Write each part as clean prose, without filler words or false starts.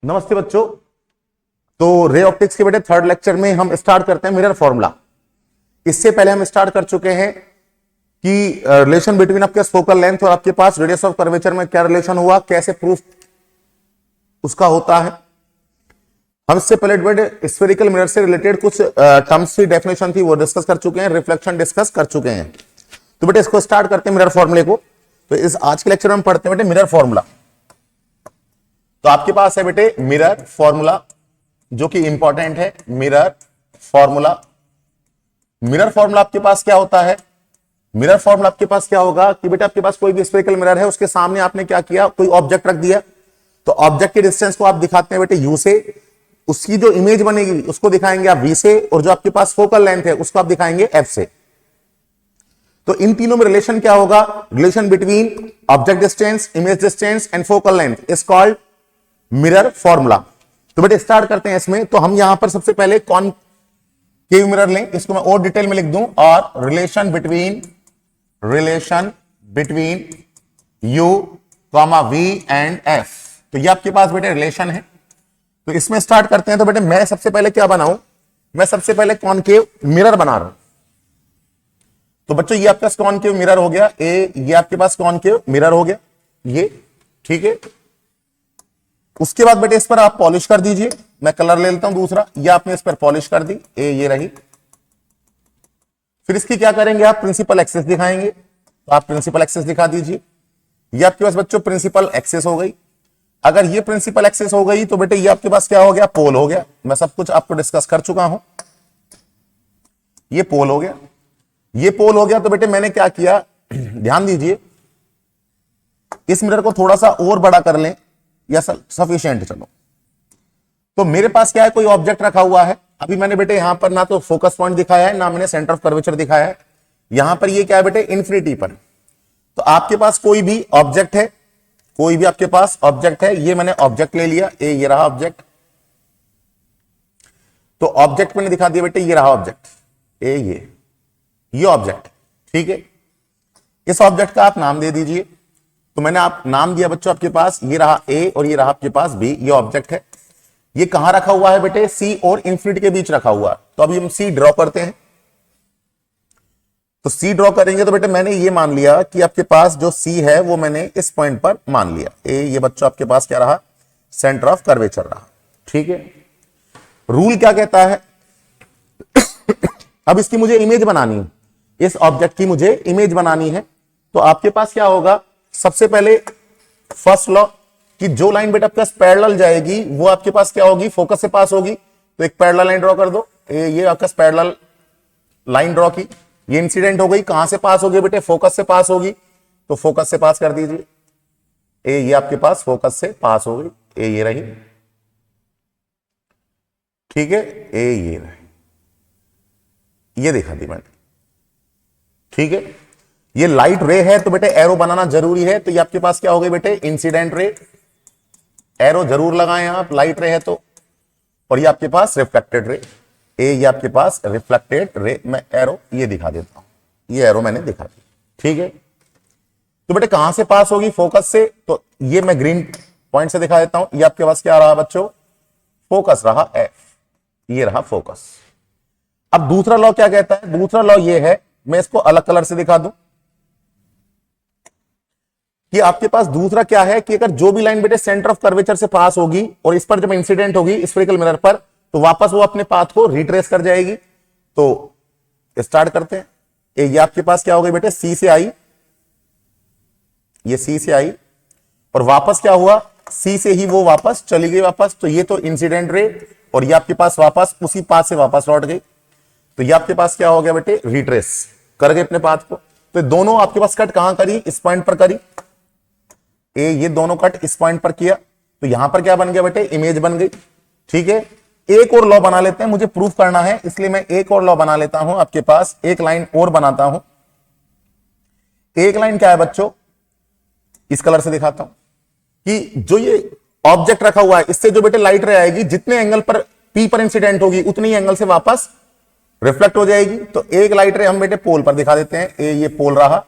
नमस्ते बच्चों। तो रे ऑप्टिक्स के बेटे थर्ड लेक्चर में हम स्टार्ट करते हैं मिरर फॉर्मूला। इससे पहले हम स्टार्ट कर चुके हैं कि रिलेशन बिटवीन आपके फोकल लेंथ और आपके पास रेडियस ऑफ कर्वेचर में क्या रिलेशन हुआ, कैसे प्रूफ उसका होता है। हम इससे पहले बेटे स्फेरिकल मिरर से रिलेटेड कुछ टर्म्स की डेफिनेशन थी वो डिस्कस कर चुके हैं, रिफ्लेक्शन डिस्कस कर चुके हैं। तो बेटे इसको स्टार्ट करते हैं मिरर फॉर्मूले को। तो इस आज के लेक्चर में हम पढ़ते हैं बेटे मिरर फॉर्मूला। तो आपके पास है बेटे मिरर फॉर्मूला जो कि इंपॉर्टेंट है। मिरर फॉर्मूला, मिरर फॉर्मूला आपके पास क्या होता है? मिरर फॉर्मूला आपके पास क्या होगा कि बेटा आपके पास कोई भी स्फेरिकल मिरर है, उसके सामने आपने क्या किया, कोई ऑब्जेक्ट रख दिया। तो ऑब्जेक्ट के डिस्टेंस को आप दिखाते हैं बेटे यू से, उसकी जो इमेज बनेगी उसको दिखाएंगे आप वी से, और जो आपके पास फोकल लेंथ है उसको आप दिखाएंगे एफ से। तो इन तीनों में रिलेशन क्या होगा? Relation between object distance, image distance and focal length is called mirror formula. तो बेटे स्टार्ट करते हैं इसमें। तो हम यहां पर सबसे पहले कॉनकेव मिरर लें, इसको मैं और डिटेल में लिख दूं, और relation between U comma V and F. तो ये आपके पास बेटे रिलेशन है। तो इसमें स्टार्ट करते हैं। तो बेटे मैं सबसे पहले क्या बनाऊं? मैं सबसे पहले कॉनकेव मिरर बना रहा हूं। तो बच्चों ये आपका कॉनकेव मिरर हो गया ए, ये आपके पास कॉनकेव मिरर हो गया ये, ठीक है। उसके बाद बेटे इस पर आप पॉलिश कर दीजिए। मैं कलर ले लेता हूं दूसरा, ये आपने इस पर पॉलिश कर दी ए, ये रही। फिर इसकी क्या करेंगे आप? प्रिंसिपल एक्सेस दिखाएंगे। तो आप प्रिंसिपल एक्सेस दिखा दीजिए। ये आपके पास बच्चों प्रिंसिपल एक्सेस हो गई। अगर ये प्रिंसिपल एक्सेस हो गई तो बेटे ये आपके पास क्या हो गया? पोल हो गया। मैं सब कुछ आपको डिस्कस कर चुका हूं। ये पोल हो गया, ये पोल हो गया। तो बेटे मैंने क्या किया, ध्यान दीजिए, इस मिरर को थोड़ा सा और बड़ा कर लें या सफिशिएंट। चलो, तो मेरे पास क्या है, कोई ऑब्जेक्ट रखा हुआ है। अभी मैंने बेटे यहां पर ना तो फोकस पॉइंट दिखाया है, ना मैंने सेंटर ऑफ कर्वेचर दिखाया है। यहां पर ये क्या है बेटे? इन्फिनिटी पर। तो आपके पास कोई भी ऑब्जेक्ट है, कोई भी आपके पास ऑब्जेक्ट है, ये मैंने ऑब्जेक्ट ले लिया ए, ये रहा ऑब्जेक्ट। तो ऑब्जेक्ट मैंने दिखा दिया बेटे, ये रहा ऑब्जेक्ट ए, ये ऑब्जेक्ट, ठीक है। इस ऑब्जेक्ट का आप नाम दे दीजिए। तो मैंने आप नाम दिया बच्चों, आपके पास ये रहा ए और ये रहा आपके पास बी, ये ऑब्जेक्ट है। ये कहां रखा हुआ है बेटे? सी और इन्फिनिटी के बीच रखा हुआ है। तो अभी हम सी ड्रॉ करते हैं। तो सी ड्रॉ करेंगे तो बेटे मैंने ये मान लिया कि आपके पास जो सी है वो मैंने इस पॉइंट पर मान लिया ए, ये बच्चों आपके पास क्या रहा? सेंटर ऑफ कर्वेचर रहा, ठीक है। रूल क्या कहता है? अब इसकी मुझे इमेज बनानी है, इस ऑब्जेक्ट की मुझे इमेज बनानी है। तो आपके पास क्या होगा? सबसे पहले फर्स्ट लॉ कि जो लाइन बेटा आपके पास पैरेलल जाएगी वो आपके पास क्या होगी? फोकस से पास होगी। तो एक पैरेलल लाइन ड्रॉ कर दो, ये आपके पास पैरेलल लाइन ड्रॉ की, ये इंसिडेंट हो गई। कहां से पास होगी बेटे? फोकस से पास होगी। तो फोकस से पास कर दीजिए ए, ये आपके पास फोकस से पास हो गई ए, ये रही, ठीक है। ए, ये रही, ये दिखा दी मैंने, ठीक है। ये लाइट रे है तो बेटे एरो बनाना जरूरी है। तो ये आपके पास क्या हो गई बेटे? Incident ray. एरो जरूर लगाएं आप, लाइट रे है तो। और ये आपके पास रिफ्लेक्टेड रे ए, ये आपके पास रिफ्लेक्टेड रे। मैं एरो ये दिखा देता हूं, ये एरो मैंने दिखा दी, ठीक है। तो बेटे कहां से पास होगी? फोकस से। तो ये मैं ग्रीन पॉइंट से दिखा देता हूं। ये आपके पास क्या रहा बच्चों? फोकस रहा एफ, ये रहा फोकस। अब दूसरा लॉ क्या कहता है? दूसरा लॉ ये है, मैं इसको अलग कलर से दिखा दूं कि आपके पास दूसरा क्या है कि अगर जो भी लाइन बेटे सेंटर ऑफ कर्वेचर से पास होगी और इस पर जब इंसिडेंट होगी स्फेरिकल मिरर पर, तो वापस वो अपने पाथ को रिट्रेस कर जाएगी। तो स्टार्ट करते हैं। ये आपके पास क्या हो गई बेटे? सी से आई, ये सी से आई और वापस क्या हुआ? सी से ही वो वापस चली गई वापस। तो ये तो इंसिडेंट रे, और ये आपके पास वापस उसी पाथ से वापस लौट गई। तो ये आपके पास क्या हो गया बेटे? रिट्रेस कर गए अपने पाथ को। तो दोनों आपके पास कट कहां करी? इस पॉइंट पर करी ए, ये दोनों कट इस पॉइंट पर किया। तो यहां पर क्या बन गया बेटे? इमेज बन गई, ठीक है। एक और लॉ बना लेते हैं, मुझे प्रूफ करना है इसलिए मैं एक और लॉ बना लेता हूं। आपके पास एक लाइन और बनाता हूं। एक लाइन क्या है बच्चों? इस कलर से दिखाता हूं कि जो ये ऑब्जेक्ट रखा हुआ है इससे जो बेटे लाइट रे आएगी, जितने एंगल पर पी पर इंसिडेंट होगी उतनी ही एंगल से वापस रिफ्लेक्ट हो जाएगी। तो एक लाइट रे हम बेटे पोल पर दिखा देते हैं ए, ये पोल रहा।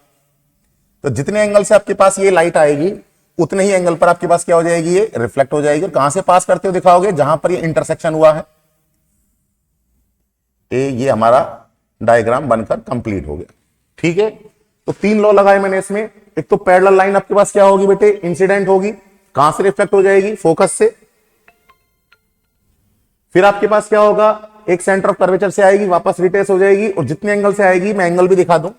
तो जितने एंगल से आपके पास ये लाइट आएगी उतने ही एंगल पर आपके पास क्या हो जाएगी, ये रिफ्लेक्ट हो जाएगी। और कहां से पास करते हो दिखाओगे, जहां पर ये इंटरसेक्शन हुआ है। ये हमारा डायग्राम बनकर कंप्लीट हो गया। ठीक है, तो 3 लॉ लगाए मैंने इसमें। एक तो पैरेलल लाइन आपके पास क्या होगी बेटे, इंसिडेंट होगी। कहां से रिफ्लेक्ट हो जाएगी, फोकस से। फिर आपके पास क्या होगा, एक सेंटर ऑफ कर्वेचर से आएगी, वापस रिट्रेस हो जाएगी। और जितने एंगल से आएगी, मैं एंगल भी दिखा दूं,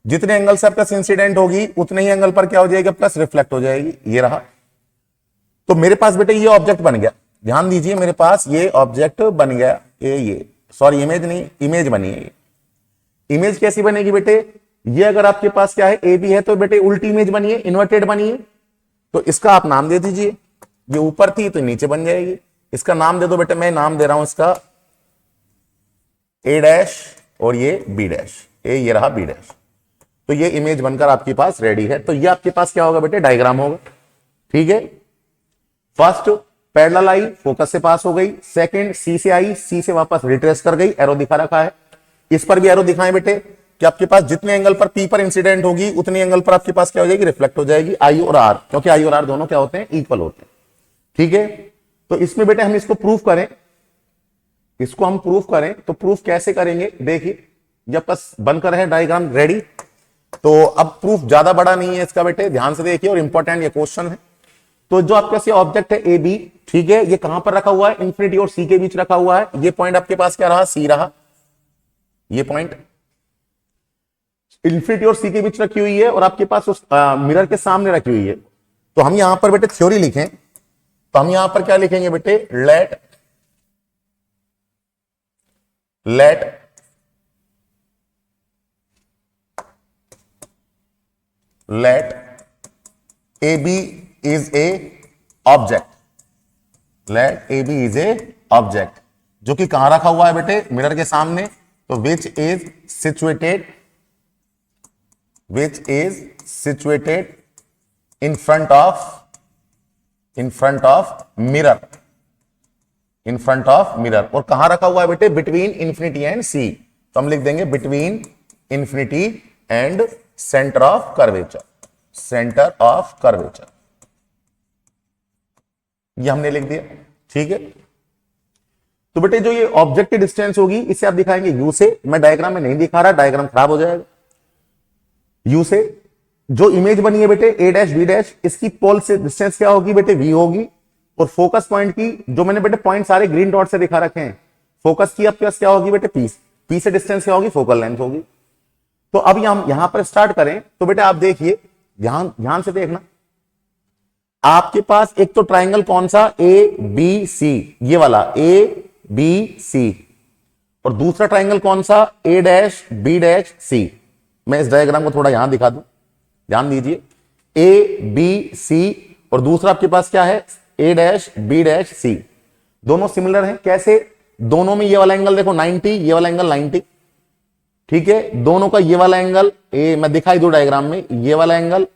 जितने एंगल से आपका इंसिडेंट होगी उतने ही एंगल पर क्या हो जाएगी, आपका रिफ्लेक्ट हो जाएगी। ये रहा। तो मेरे पास बेटे ये ऑब्जेक्ट बन गया, ध्यान दीजिए, मेरे पास ये ऑब्जेक्ट बन गया। ये सॉरी इमेज नहीं, इमेज बनी है। इमेज कैसी बनेगी बेटे, ये अगर आपके पास क्या है, ए बी है, तो बेटे उल्टी इमेज बनी है, इन्वर्टेड बनी है। तो इसका आप नाम दे दीजिए, ये ऊपर थी तो नीचे बन जाएगी। इसका नाम दे दो बेटे, मैं नाम दे रहा हूं इसका ए डैश और ये बी डैश। ये रहा बी डैश। तो ये इमेज बनकर आपके पास रेडी है। तो ये आपके पास क्या होगा बेटे, डायग्राम होगा। ठीक है, फर्स्ट पैरेलल आई, फोकस से पास हो गई। सेकंड सी से आई, सी से वापस रिट्रेस कर गई, एरो दिखा रखा है। इस पर भी एरो दिखाएं बेटे कि आपके पास जितने एंगल पर पी पर इंसिडेंट होगी उतने एंगल पर आपके पास क्या हो जाएगी, रिफ्लेक्ट हो जाएगी। आई और आर, क्योंकि आई और आर दोनों क्या होते हैं, इक्वल होते हैं। ठीक है, तो इसमें बेटे हम इसको प्रूफ करें, इसको हम प्रूफ करें तो प्रूफ कैसे करेंगे, देखिए जब बस बनकर है डायग्राम रेडी। तो अब प्रूफ ज्यादा बड़ा नहीं है इसका बेटे, ध्यान से देखिए, और इंपॉर्टेंट ये क्वेश्चन है। तो जो आपके पास ये ऑब्जेक्ट है ए बी, ठीक है, ये कहां पर रखा हुआ है, इंफिनिटी और सी के बीच रखा हुआ है। ये पॉइंट आपके पास क्या रहा, सी रहा। ये पॉइंट इंफिनिटी और सी के बीच रखी हुई है और आपके पास उस मिरर के सामने रखी हुई है। तो हम यहां पर बेटे थ्योरी लिखें, तो हम यहां पर क्या लिखेंगे बेटे, let A B is a object. Let A B is a object, जो कि कहां रखा हुआ है बेटे, मिरर के सामने। तो which is situated in front of mirror. और कहां रखा हुआ है बेटे, बिटवीन इंफिनिटी एंड सी। तो हम लिख देंगे between infinity and centre of curvature. ये हमने लिख दिया। ठीक है, तो बेटे जो ये ऑब्जेक्ट की डिस्टेंस होगी इसे आप दिखाएंगे यू से। मैं डायग्राम में नहीं दिखा रहा, डायग्राम खराब हो जाएगा। यू से जो इमेज बनी है बेटे ए डैश बी डैश, इसकी पोल से डिस्टेंस क्या होगी बेटे, वी होगी। और फोकस पॉइंट की, जो मैंने बेटे पॉइंट सारे ग्रीन डॉट से दिखा रखे हैं, फोकस की आपके पास क्या होगी बेटे, पी से डिस्टेंस क्या होगी, फोकल लेंथ होगी। तो अब यहां पर स्टार्ट करें तो बेटे आप देखिए, ध्यान से देखना। आपके पास एक तो ट्राइंगल कौन सा, ए बी सी, ये वाला ए बी सी। और दूसरा ट्राइंगल कौन सा, ए डैश बी डैश सी। मैं इस डायग्राम को थोड़ा यहां दिखा दूं, ध्यान दीजिए। ए बी सी और दूसरा आपके पास क्या है, ए डैश बी डैश सी। दोनों सिमिलर हैं, कैसे, दोनों में ये वाला एंगल देखो 90, ये वाला एंगल 90। ठीक है, दोनों का ये वाला एंगल, मैं दिखाई दू डायग्राम में, ये वाला एंगल,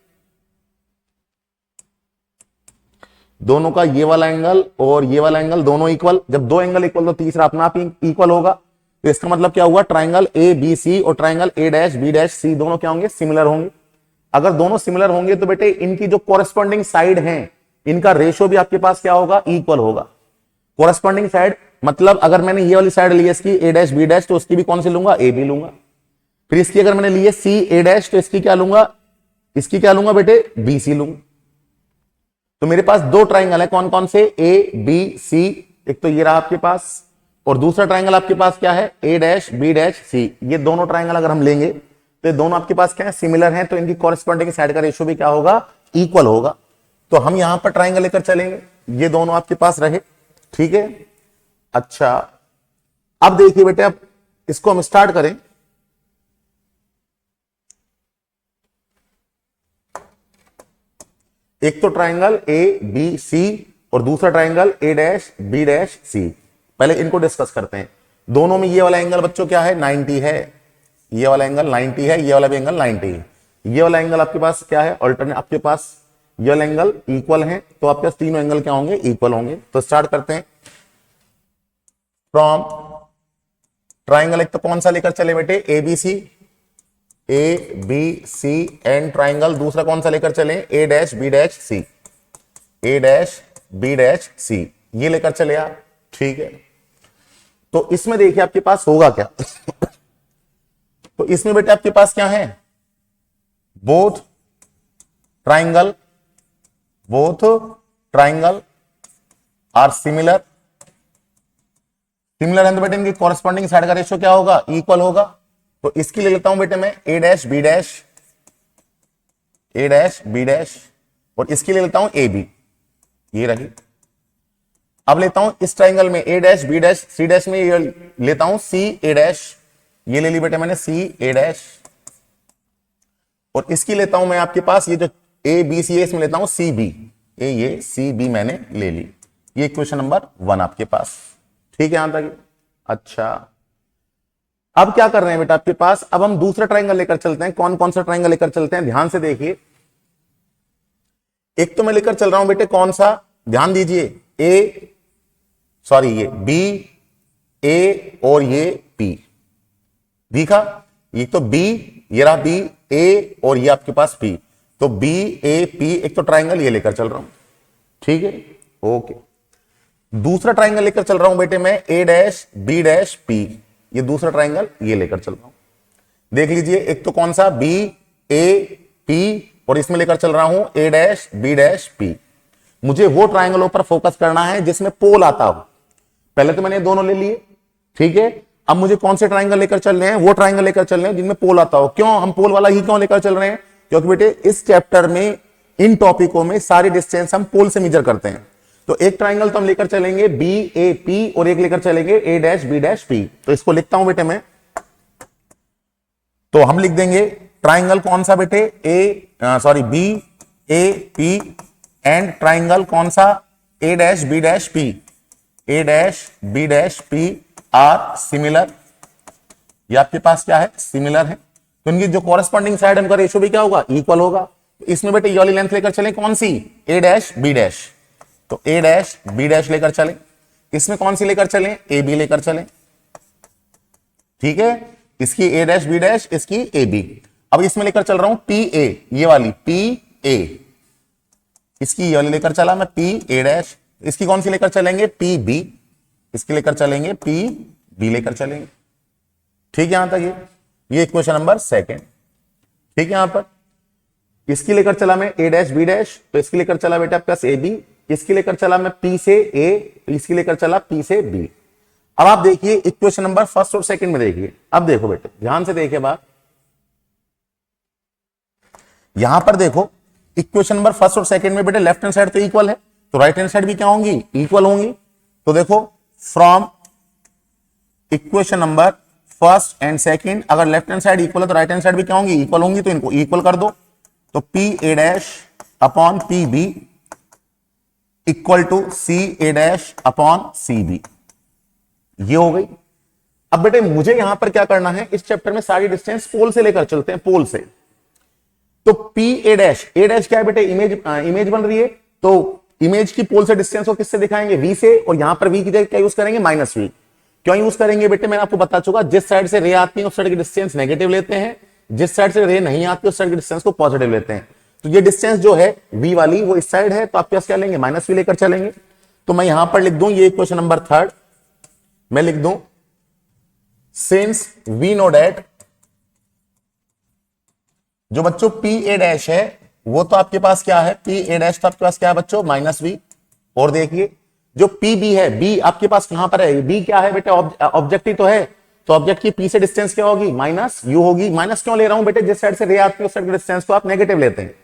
दोनों का ये वाला एंगल और ये वाला एंगल दोनों इक्वल। जब दो एंगल इक्वल तो तीसरा अपना आप इक्वल होगा। तो इसका मतलब क्या हुआ, ट्राइंगल ए बी सी और triangle A dash B dash C दोनों क्या होंगे, सिमिलर होंगे। अगर दोनों सिमिलर होंगे तो बेटे इनकी जो कोरेस्पॉन्डिंग साइड है, इनका रेशियो भी आपके पास क्या होगा, इक्वल होगा। कोरेस्पॉन्डिंग साइड मतलब अगर मैंने ये वाली साइड ली है इसकी ए डैश बी डैश, तो उसकी भी कौन सी लूंगा, ए बी लूंगा। फिर इसकी अगर मैंने ली है सी ए डैश, तो इसकी क्या लूंगा, इसकी क्या लूंगा बेटे, बी सी लूंगा। तो मेरे पास दो ट्राइंगल है, कौन कौन से, ए बी सी। एक तो ये रहा आपके पास, और दूसरा ट्राइंगल आपके पास क्या है, ए डैश बी डैश सी। ये दोनों ट्राइंगल अगर हम लेंगे तो ये दोनों आपके पास क्या है, सिमिलर हैं। तो इनकी कॉरेस्पॉन्डिंग साइड का रेशियो भी क्या होगा, इक्वल होगा। तो हम यहां पर ट्राइंगल लेकर चलेंगे, ये दोनों आपके पास रहे। ठीक है, अच्छा अब देखिए बेटे, अब इसको हम स्टार्ट करें। एक तो ट्राइंगल ए बी सी और दूसरा triangle A dash B dash C. पहले इनको डिस्कस करते हैं। दोनों में ये वाला एंगल बच्चों क्या है, 90 है। ये वाला एंगल 90 है, ये वाला भी एंगल 90 है। ये वाला एंगल आपके पास क्या है, ऑल्टरनेट, आपके पास ये वाला एंगल इक्वल है। तो आपके पास तीनों एंगल क्या होंगे, इक्वल होंगे। तो स्टार्ट करते हैं फ्रॉम ट्राइंगल। एक तो कौन सा लेकर चले बेटे, ABC. A B C and triangle दूसरा कौन सा लेकर चले, A dash B dash C, A dash B dash C, ये लेकर चले आप, ठीक है। तो इसमें देखिए आपके पास होगा क्या तो इसमें बेटा आपके पास क्या है, बोथ ट्राइंगल आर सिमिलर है तो बेटे इनकी कॉरेस्पॉन्डिंग साइड का रेशियो क्या होगा, इक्वल होगा। तो इसकी ले लेता हूं बेटे मैं ए डैश बी डैश और इसकी ले लेता हूं ए बी, ये रही। अब लेता हूं इस ट्राइंगल में A dash B dash C dash में ये लेता हूं सी ए डैश, ये ले ली बेटे मैंने सी ए डैश, और इसकी लेता हूं मैं आपके पास ये जो ए बी सी है इसमें लेता हूं सी बी, ये सी बी मैंने ले ली। ये इक्वेशन नंबर 1 आपके पास, ठीक है यहां तक। अच्छा अब क्या कर रहे हैं बेटा आपके पास, अब हम दूसरा ट्राइंगल लेकर चलते हैं। कौन कौन सा ट्राइंगल लेकर चलते हैं, ध्यान से देखिए। एक तो मैं लेकर चल रहा हूं बेटे कौन सा, ध्यान दीजिए, ये बी ए और ये पी, दिखा, ये तो बी, ये रहा बी ए और ये आपके पास पी, तो बी ए पी एक तो ट्राइंगल ये लेकर चल रहा हूं, ठीक है, ओके। दूसरा ट्राइंगल लेकर चल रहा हूं बेटे मैं ए डैश बी डैश पी, ये दूसरा ट्राइंगल ये लेकर चल रहा हूं। देख लीजिए एक तो कौन सा बी ए पी और इसमें लेकर चल रहा हूं ए डैश बी डैश पी। मुझे वो ट्राइंगलों पर फोकस करना है जिसमें पोल आता हो। पहले तो मैंने दोनों ले लिए, ठीक है। अब मुझे कौन से ट्राइंगल लेकर चल रहे हैं, वो ट्राइंगल लेकर चल रहे हैं जिनमें पोल आता हो। क्यों हम पोल वाला ही क्यों लेकर चल रहे हैं, क्योंकि बेटे इस चैप्टर में इन टॉपिकों में सारी डिस्टेंस हम पोल से मेजर करते हैं। तो एक ट्राइंगल तो हम लेकर चलेंगे बी ए पी और एक लेकर चलेंगे ए डैश बी डैश पी। तो इसको लिखता हूं बेटे मैं, तो हम लिख देंगे ट्राइंगल कौन सा बेटे B A P and triangle कौन सा A dash B dash P, A dash B dash P are similar. ये आपके पास क्या है, सिमिलर है। तो इनकी जो कॉरेस्पॉन्डिंग साइड उनका रेशियो भी क्या होगा, इक्वल होगा। इसमें बेटे ये वाली लेंथ लेकर चलें कौन सी, ए डैश बी डैश, तो ए डैश बी डैश लेकर चलें। इसमें कौन सी लेकर चलें, ए बी लेकर चलें, ठीक है। इसकी ए डैश बी डैश, इसकी ए बी। अब इसमें लेकर चल रहा हूं पी ए, ये वाली पी ए, इसकी ये वाली लेकर चला मैं पी ए डैश। इसकी कौन सी लेकर चलेंगे, पी बी, इसकी लेकर चलेंगे पी बी लेकर चलेंगे, ठीक है यहां तक। ये इक्वेशन नंबर 2, ठीक है। यहां पर इसकी लेकर चला मैं ए डैश बी डैश, तो इसकी लेकर चला बेटा प्लस ए बी, इसकी लेकर चला मैं पी से ए, इसकी लेकर चला पी से बी। अब आप देखिए इक्वेशन नंबर 1 और 2 में देखिए। अब देखो बेटे ध्यान से देखिए बात, यहां पर देखो इक्वेशन नंबर 1 और 2 में बेटे लेफ्ट हैंड साइड तो इक्वल है, तो राइट हैंड साइड भी क्या होंगी, इक्वल होंगी। तो देखो फ्रॉम इक्वेशन नंबर 1 एंड 2 अगर लेफ्ट हैंड साइड इक्वल है तो राइट हैंड साइड भी क्या होंगी, इक्वल होंगी। तो इनको इक्वल कर दो, तो P A dash upon P B equal to C A dash upon C B, ये हो गई। अब बेटे मुझे यहां पर क्या करना है, इस चैप्टर में सारी डिस्टेंस पोल से लेकर चलते हैं, पोल से। तो पी ए डैश क्या है बेटे, इमेज बन रही है, तो इमेज की पोल से डिस्टेंस को किससे दिखाएंगे, वी से। और यहां पर वी की जगह क्या यूज करेंगे, माइनस वी। क्यों यूज करेंगे बेटे, मैंने आपको बता चुका, जिस साइड से रे आती है उस साइड की डिस्टेंस नेगेटिव लेते हैं, जिस साइड से रे नहीं आती उस साइड की डिस्टेंस को पॉजिटिव लेते हैं। तो ये डिस्टेंस जो है वी वाली वो इस साइड है, तो आपके पास क्या लेंगे, माइनस वी लेकर चलेंगे। तो मैं यहां पर लिख दूं, ये इक्वेशन नंबर 3 मैं लिख दूं, सिंस वी नो डैट, जो बच्चों पी ए डैश है वो तो आपके पास क्या है, पी ए डैश तो आपके पास क्या है बच्चों, माइनस वी। और देखिए जो पी बी है, बी आपके पास कहां पर है, बी क्या है बेटे, ऑब्जेक्ट ही तो है, तो ऑब्जेक्ट की पी से डिस्टेंस क्या होगी, माइनस यू होगी। माइनस क्यों ले रहा हूं बेटे, जिस साइड से रे आती है उस साइड की डिस्टेंस को आप नेगेटिव लेते हैं।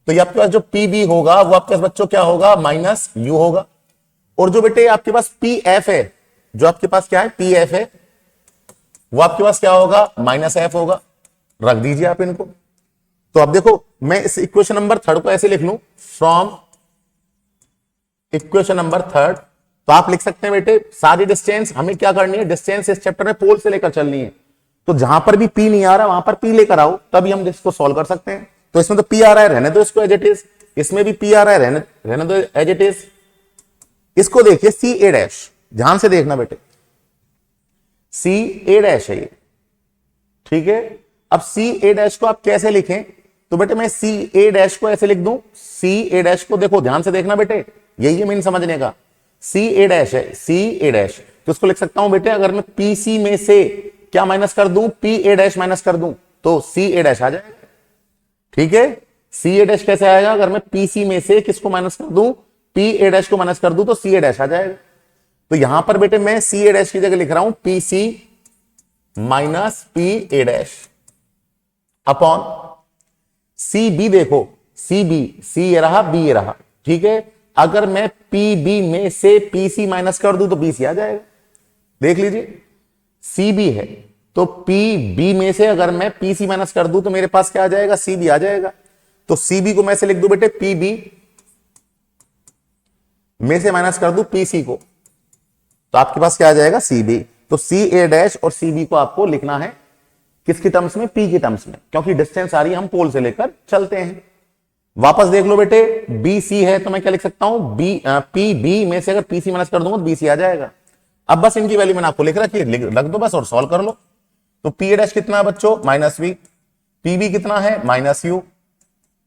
तो ये आपके पास जो पी बी होगा वो आपके पास बच्चों क्या होगा, माइनस यू होगा। और जो बेटे आपके पास पी एफ है, जो आपके पास क्या है पी एफ है, वो आपके पास क्या होगा, माइनस एफ होगा। रख दीजिए आप इनको। तो अब देखो मैं इस इक्वेशन नंबर 3 को ऐसे लिख लूं, फ्रॉम इक्वेशन नंबर 3, तो आप लिख सकते हैं बेटे सारी डिस्टेंस हमें क्या करनी है, डिस्टेंस इस चैप्टर में पोल से लेकर चलनी है। तो जहां पर भी पी नहीं आ रहा वहां पर पी लेकर आओ, तभी हम इसको सॉल्व कर सकते हैं। तो इसमें तो पी आ रहा है, रहने दो इसको एज इट इज। इसमें भी पी आ रहा है, रहने दो एज इट इज। इसको देखिए सी ए डैश, ध्यान से देखना बेटे, सी ए डैश है ये, ठीक है। अब सी ए डैश को आप कैसे लिखें, तो बेटे मैं सी ए डैश को ऐसे लिख दूं, सी ए डैश को देखो ध्यान से देखना बेटे, यही है मीन समझने का, सी ए डैश है, सी ए डैश, तो इसको लिख सकता हूं बेटे अगर मैं पी सी में से क्या माइनस कर दूं, पी ए डैश माइनस कर दूं तो सी ए डैश आ जाएगा। ठीक है, सी ए डैश कैसे आएगा, अगर मैं पी सी में से किसको माइनस कर दूं, पी ए डैश को माइनस कर दूं तो सी ए डैश आ जाएगा। तो यहां पर बेटे मैं सी ए डैश की जगह लिख रहा हूं P C minus P A dash upon C B, देखो सी बी, सी ये रहा, बी ये रहा। ठीक है, अगर मैं पी बी में से पी सी माइनस कर दूं तो बी सी आ जाएगा। देख लीजिए, सी बी है तो पी बी में से अगर मैं पी सी माइनस कर दूं तो मेरे पास क्या आ जाएगा, सी बी आ जाएगा। तो सी बी को मैं से लिख दूं बेटे पी बी में से माइनस कर दूं पी सी को, तो आपके पास क्या आ जाएगा, सी बी। तो सी ए डैश और सी बी को आपको लिखना है किसकी टर्म्स में, पी की टर्म्स में, क्योंकि डिस्टेंस आ रही है, हम पोल से लेकर चलते हैं। वापस देख लो बेटे, बी सी है तो मैं क्या लिख सकता हूं, बी पी बी में से अगर पी सी माइनस कर दूंगा तो बी सी आ जाएगा। अब बस इनकी वैल्यू मैंने आपको लिख रखी है, रख दो बस और सॉल्व कर लो। तो पी ए डैश कितना है बच्चों, माइनस वी, पी बी कितना है, माइनस यू,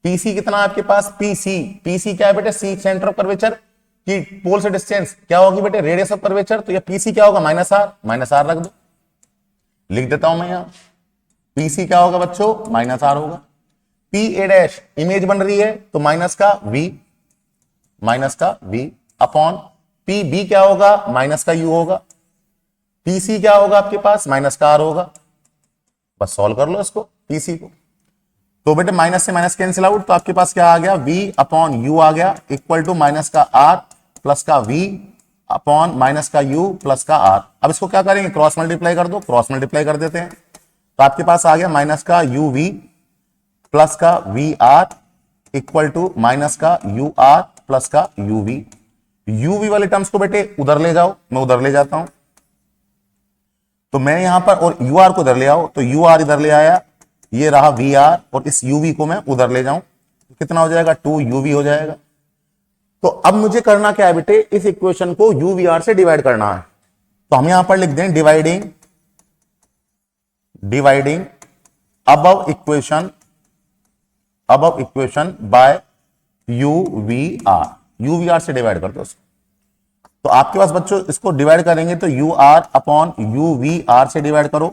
पी सी कितना है आपके पास, पी सी, पी सी क्या है बेटे, सी सेंटर ऑफ कर्वेचर की पोल से डिस्टेंस क्या होगी बेटे, रेडियस ऑफ कर्वेचर, तो ये पी सी क्या होगा, माइनस आर रख दो, लिख देता हूं मैं यहां, पी सी क्या होगा बच्चों, माइनस आर होगा। पी ए डैश इमेज बन रही है तो माइनस का वी अपॉन पी बी क्या होगा, माइनस का यू होगा, पी सी क्या होगा आपके पास, माइनस का आर होगा। बस सॉल्व कर लो इसको, पी सी को। तो बेटे माइनस से माइनस कैंसिल आउट, तो आपके पास क्या आ गया, v अपॉन यू आ गया, इक्वल टू माइनस का r प्लस का v अपॉन माइनस का u प्लस का r। अब इसको क्या करेंगे, क्रॉस मल्टीप्लाई कर दो, क्रॉस मल्टीप्लाई कर देते हैं, तो आपके पास आ गया माइनस का यू वी प्लस का v r equal to minus का यू आर प्लस का यू वी वाले टर्म्स को बेटे उधर ले जाओ, मैं उधर ले जाता हूं, तो मैं यहां पर, और यू आर को इधर ले आओ, तो यू आर इधर ले आया, ये रहा वी आर, और इस यूवी को मैं उधर ले जाऊं तो कितना हो जाएगा, 2uv हो जाएगा। तो अब मुझे करना क्या है बेटे, इस इक्वेशन को uv से डिवाइड करना है, तो हम यहां पर लिख दें dividing above equation by uvr से डिवाइड कर दो उसको। तो आपके पास बच्चों इसको डिवाइड करेंगे तो ur अपॉन uvr से डिवाइड करो,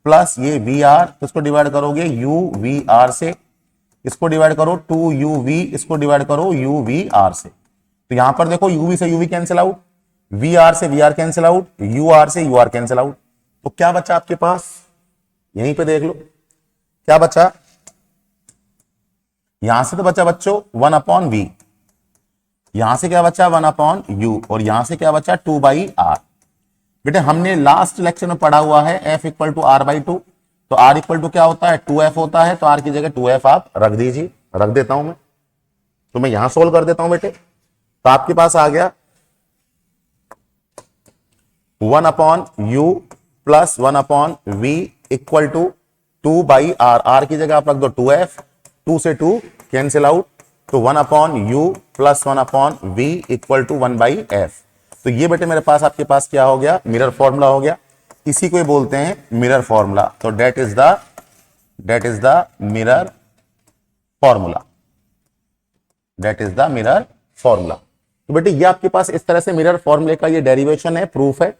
प्लस ये vr, तो इसको डिवाइड करोगे uvr से, इसको डिवाइड करो 2uv, इसको डिवाइड करो uvr से। तो यहां पर देखो uv से uv कैंसिल आउट, vr से vr कैंसिल आउट, ur से ur कैंसिल आउट, तो क्या बचा आपके पास, यहीं पे देख लो क्या बचा, यहां से तो बचा बच्चों 1 अपॉन v, यहां से क्या बचा 1 अपॉन u, और यहां से क्या बचा 2/r। बेटे हमने लास्ट लेक्चर में पढ़ा हुआ है f इक्वल टू r/2, तो r इक्वल टू क्या होता है, 2f होता है, तो r की जगह 2f आप रख दीजिए, रख देता हूं मैं, तो मैं यहां सोल्व कर देता हूं बेटे। तो आपके पास आ गया 1 upon u plus 1 upon v equal to 2/r, r की जगह आप रख दो 2f, 2 से 2 कैंसिल आउट, तो 1 upon u plus 1 upon v equal to 1/f। तो ये बेटे मेरे पास आपके पास क्या हो गया, मिरर फॉर्मूला हो गया, इसी को बोलते हैं मिरर फॉर्मूला। तो that is the mirror formula, that is the mirror formula. तो बेटे ये आपके पास इस तरह से मिरर फॉर्मूले का ये डेरिवेशन है, प्रूफ है,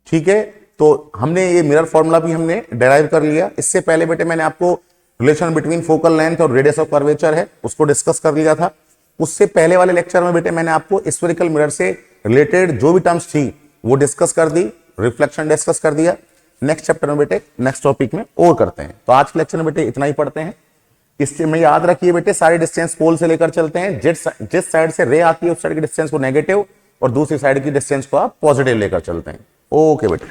ठीक है। तो हमने ये मिरर फॉर्मूला भी हमने डेराइव कर लिया। इससे पहले बेटे मैंने आपको रिलेशन बिटवीन फोकल लेंथ और रेडियस ऑफ कर्वेचर है उसको डिस्कस कर लिया था। उससे पहले वाले लेक्चर में बेटे मैंने आपको स्फेरिकल मिरर से रिलेटेड जो भी टर्म्स थी वो डिस्कस कर दी, रिफ्लेक्शन डिस्कस कर दिया। नेक्स्ट चैप्टर में बेटे नेक्स्ट टॉपिक में और करते हैं। तो आज के लेक्चर में बेटे इतना ही पढ़ते हैं। इससे में याद रखिए बेटे सारे डिस्टेंस पोल से लेकर चलते हैं, जिस साइड से रे आती है उस साइड की डिस्टेंस को नेगेटिव और दूसरी साइड की डिस्टेंस को आप पॉजिटिव लेकर चलते हैं। ओके बेटे।